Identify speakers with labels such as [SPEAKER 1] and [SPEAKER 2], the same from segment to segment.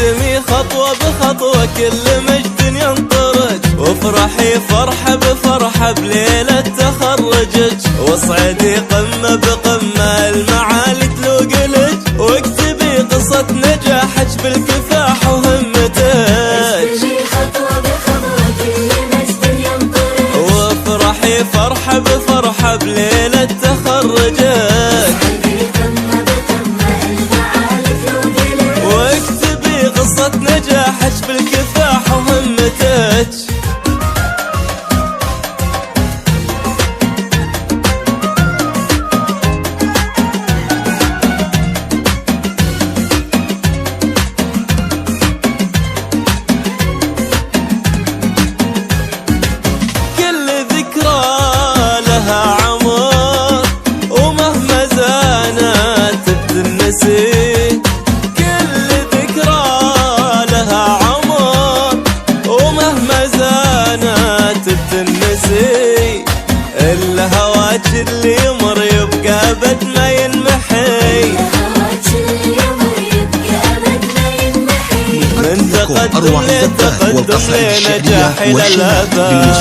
[SPEAKER 1] وابتسمي خطوة بخطوة كل مجد ينطرج، وافرحي فرحة بفرحة بليلة تخرجك، واصعدي قمة بقمة المعالي تلوقلك، واكتبي قصة نجاحك بالكفاح وهمتك. وافرحي فرحة بفرحة بليلة تخرجك، واكتبي قصة نجاحك بالكفاح وهمتك. كل ذكرى لها عمر ومهما زانت بتنسي، الهواك اللي يمر يبقى أبد ما ينمحي، من تقدم لتقدم لنجاح إلى الأبد.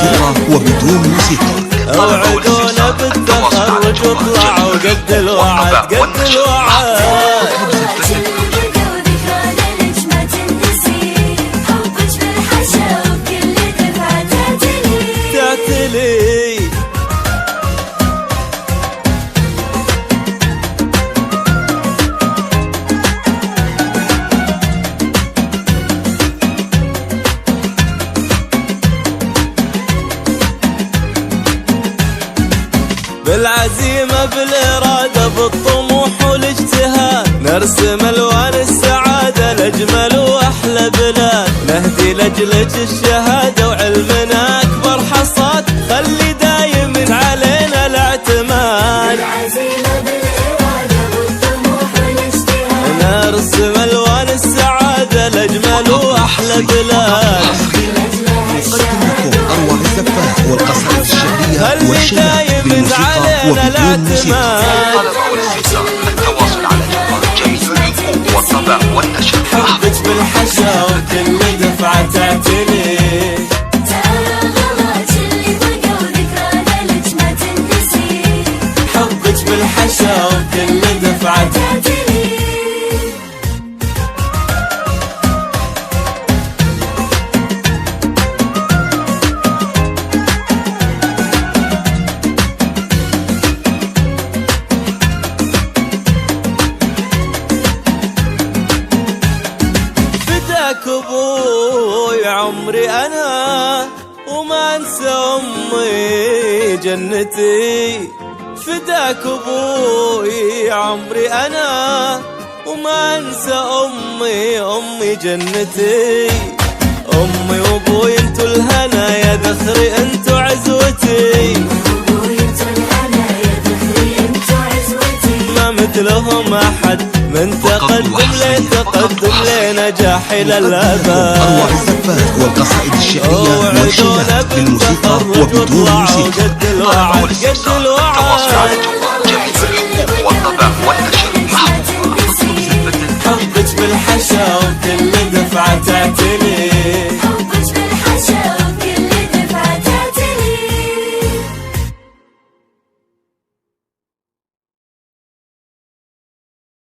[SPEAKER 2] وبدون موسيقى
[SPEAKER 1] اوعدونا بالتخرج واطلعوا قد الوعد قد الوعد. تعتلي بالعزيمة بالإرادة بالطموح والاجتهاد، نرسم ألوان السعادة لأجمل وأحلى بلاد، نهدي لأجلك الشهادة وعلمنا أكبر حصاد، خلي دايم علينا الاعتماد.
[SPEAKER 3] بالعزيمة بالإرادة بالطموح والاجتهاد،
[SPEAKER 1] نرسم ألوان السعادة لأجمل وأحلى بلاد،
[SPEAKER 2] أروع الزفات والقصائد الشعرية
[SPEAKER 1] خلي
[SPEAKER 2] والشعر
[SPEAKER 1] دايم علينا الاعتماد.
[SPEAKER 4] التواصل على جميل والطبع والنشر.
[SPEAKER 1] حبك بالحشا وكل دفعة تعتلي، حبك بالحشا وكل دفعة تعتلي. فداك ابوي عمري انا وما انسى امي جنتي، فداك ابوي عمري انا وما انسى امي جنتي، امي وابوي انتو الهنا يا ذخري انتو عزوتي، ما مثلهم احد من تقدم لتقدم لنجاح الى الابد.
[SPEAKER 2] أروع الزفات والقصائد الشعرية والشعر بالموسيقى وبدون موسيقى.
[SPEAKER 1] قد الوعد قد الوعد.
[SPEAKER 4] والطبع والنشر.
[SPEAKER 1] حبك بالحشا وكل دفعة تعتلي.